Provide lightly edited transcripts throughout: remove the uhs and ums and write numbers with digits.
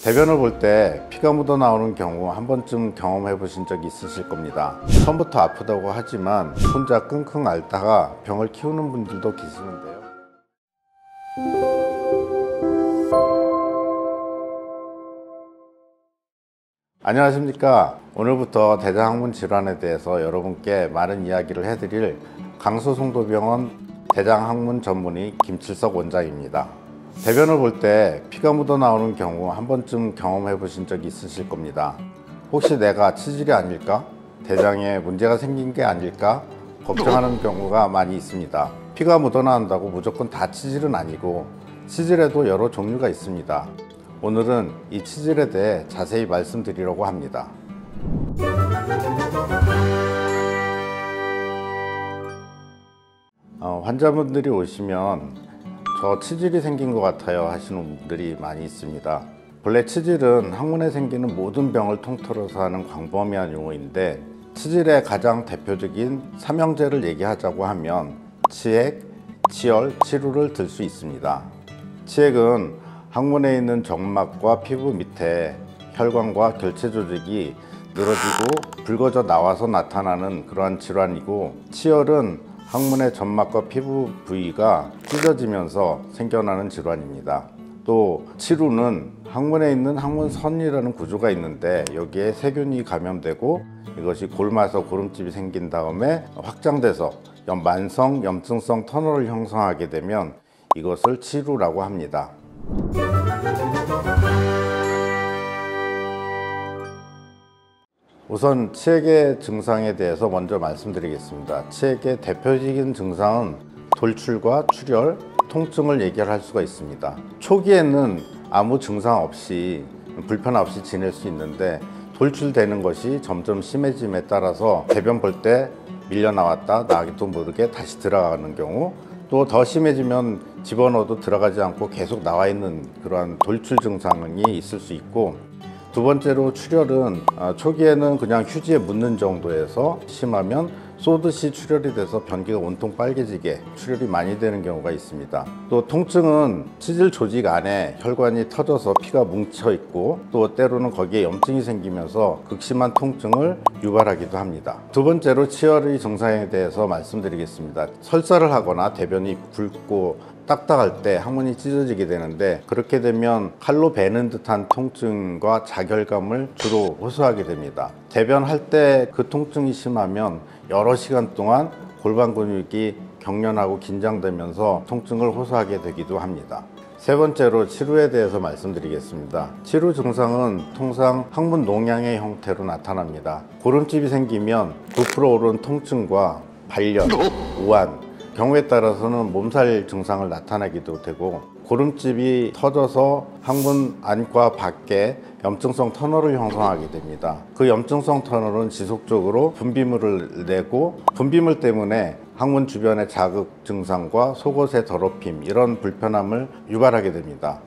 대변을 볼 때 피가 묻어 나오는 경우 한 번쯤 경험해 보신 적이 있으실 겁니다. 처음부터 아프다고 하지만 혼자 끙끙 앓다가 병을 키우는 분들도 계시는데요. 안녕하십니까. 오늘부터 대장학문 질환에 대해서 여러분께 많은 이야기를 해드릴 강서송도병원 대장학문 전문의 김칠석 원장입니다. 대변을 볼 때 피가 묻어 나오는 경우 한 번쯤 경험해 보신 적이 있으실 겁니다. 혹시 내가 치질이 아닐까? 대장에 문제가 생긴 게 아닐까? 걱정하는 경우가 많이 있습니다. 피가 묻어 나온다고 무조건 다 치질은 아니고 치질에도 여러 종류가 있습니다. 오늘은 이 치질에 대해 자세히 말씀드리려고 합니다. 환자분들이 오시면 저 치질이 생긴 것 같아요 하시는 분들이 많이 있습니다. 본래 치질은 항문에 생기는 모든 병을 통틀어서 하는 광범위한 용어인데, 치질의 가장 대표적인 삼형제를 얘기하자고 하면 치액, 치열, 치루를 들 수 있습니다. 치액은 항문에 있는 점막과 피부 밑에 혈관과 결체 조직이 늘어지고 붉어져 나와서 나타나는 그러한 질환이고, 치열은 항문의 점막과 피부 부위가 찢어지면서 생겨나는 질환입니다. 또 치루는 항문에 있는 항문선이라는 구조가 있는데, 여기에 세균이 감염되고 이것이 골마서 고름집이 생긴 다음에 확장돼서 만성 염증성 터널을 형성하게 되면 이것을 치루라고 합니다. 우선 치액의 증상에 대해서 먼저 말씀드리겠습니다. 치액의 대표적인 증상은 돌출과 출혈, 통증을 얘기할 수가 있습니다. 초기에는 아무 증상 없이 불편 없이 지낼 수 있는데, 돌출되는 것이 점점 심해짐에 따라서 대변 볼 때 밀려 나왔다 나기도 모르게 다시 들어가는 경우, 또 더 심해지면 집어넣어도 들어가지 않고 계속 나와 있는 그러한 돌출 증상이 있을 수 있고, 두 번째로 출혈은 초기에는 그냥 휴지에 묻는 정도에서 심하면 쏘듯이 출혈이 돼서 변기가 온통 빨개지게 출혈이 많이 되는 경우가 있습니다. 또 통증은 치질 조직 안에 혈관이 터져서 피가 뭉쳐 있고, 또 때로는 거기에 염증이 생기면서 극심한 통증을 유발하기도 합니다. 두 번째로 치열의 증상에 대해서 말씀드리겠습니다. 설사를 하거나 대변이 굵고 딱딱할 때 항문이 찢어지게 되는데, 그렇게 되면 칼로 베는 듯한 통증과 자결감을 주로 호소하게 됩니다. 대변할 때 그 통증이 심하면 여러 시간 동안 골반 근육이 경련하고 긴장되면서 통증을 호소하게 되기도 합니다. 세 번째로 치루에 대해서 말씀드리겠습니다. 치루 증상은 통상 항문 농양의 형태로 나타납니다. 고름집이 생기면 부풀어 오른 통증과 발열, 우한, 경우에 따라서는 몸살 증상을 나타내기도 되고, 고름집이 터져서 항문 안과 밖에 염증성 터널을 형성하게 됩니다. 그 염증성 터널은 지속적으로 분비물을 내고, 분비물 때문에 항문 주변의 자극 증상과 속옷의 더럽힘, 이런 불편함을 유발하게 됩니다.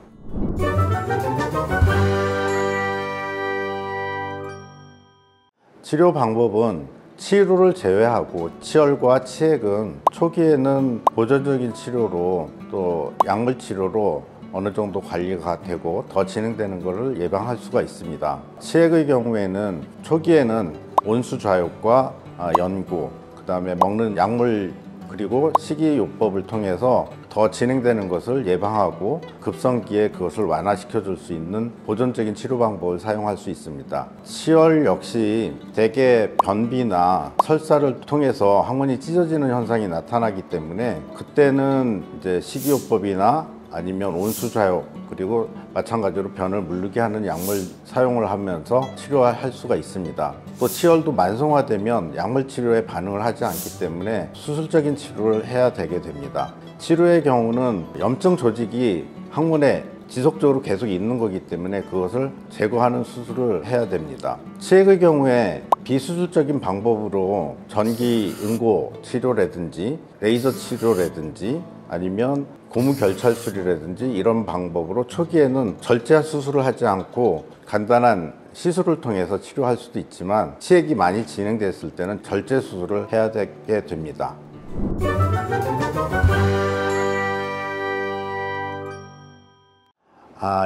치료 방법은 치루를 제외하고 치열과 치액은 초기에는 보조적인 치료로 또 약물 치료로 어느 정도 관리가 되고 더 진행되는 것을 예방할 수가 있습니다. 치액의 경우에는 초기에는 온수 좌욕과 연고, 그 다음에 먹는 약물 그리고 식이요법을 통해서 더 진행되는 것을 예방하고 급성기에 그것을 완화시켜 줄 수 있는 보존적인 치료 방법을 사용할 수 있습니다. 치열 역시 대개 변비나 설사를 통해서 항문이 찢어지는 현상이 나타나기 때문에, 그때는 이제 식이요법이나 아니면 온수좌욕, 그리고 마찬가지로 변을 물르게 하는 약물 사용을 하면서 치료할 수가 있습니다. 또 치열도 만성화되면 약물 치료에 반응을 하지 않기 때문에 수술적인 치료를 해야 되게 됩니다. 치료의 경우는 염증 조직이 항문에 지속적으로 계속 있는 거기 때문에 그것을 제거하는 수술을 해야 됩니다. 치액의 경우에 비수술적인 방법으로 전기 응고 치료라든지 레이저 치료라든지 아니면 고무결찰술이라든지 이런 방법으로 초기에는 절제할 수술을 하지 않고 간단한 시술을 통해서 치료할 수도 있지만, 치액이 많이 진행됐을 때는 절제 수술을 해야 되게 됩니다.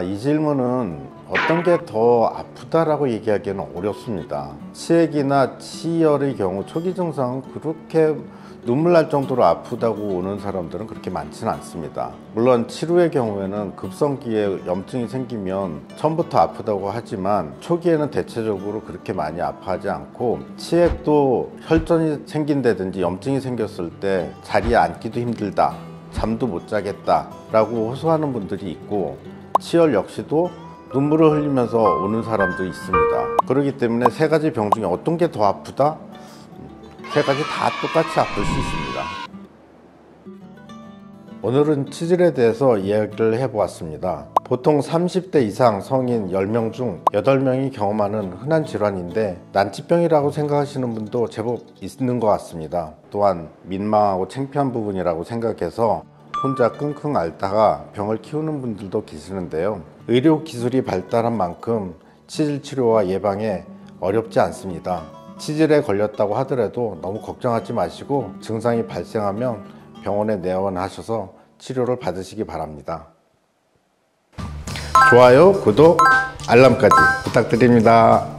이 질문은 어떤 게 더 아프다라고 얘기하기는 어렵습니다. 치액이나 치열의 경우 초기 증상은 그렇게 눈물 날 정도로 아프다고 오는 사람들은 그렇게 많지는 않습니다. 물론 치루의 경우에는 급성기에 염증이 생기면 처음부터 아프다고 하지만 초기에는 대체적으로 그렇게 많이 아파하지 않고, 치액도 혈전이 생긴다든지 염증이 생겼을 때 자리에 앉기도 힘들다, 잠도 못 자겠다 라고 호소하는 분들이 있고, 치열 역시도 눈물을 흘리면서 오는 사람도 있습니다. 그렇기 때문에 세 가지 병 중에 어떤 게 더 아프다? 세 가지 다 똑같이 아플 수 있습니다. 오늘은 치질에 대해서 이야기를 해보았습니다. 보통 30대 이상 성인 10명 중 8명이 경험하는 흔한 질환인데, 난치병이라고 생각하시는 분도 제법 있는 것 같습니다. 또한 민망하고 창피한 부분이라고 생각해서 혼자 끙끙 앓다가 병을 키우는 분들도 계시는데요. 의료 기술이 발달한 만큼 치질 치료와 예방에 어렵지 않습니다. 치질에 걸렸다고 하더라도 너무 걱정하지 마시고, 증상이 발생하면 병원에 내원하셔서 치료를 받으시기 바랍니다. 좋아요, 구독, 알람까지 부탁드립니다.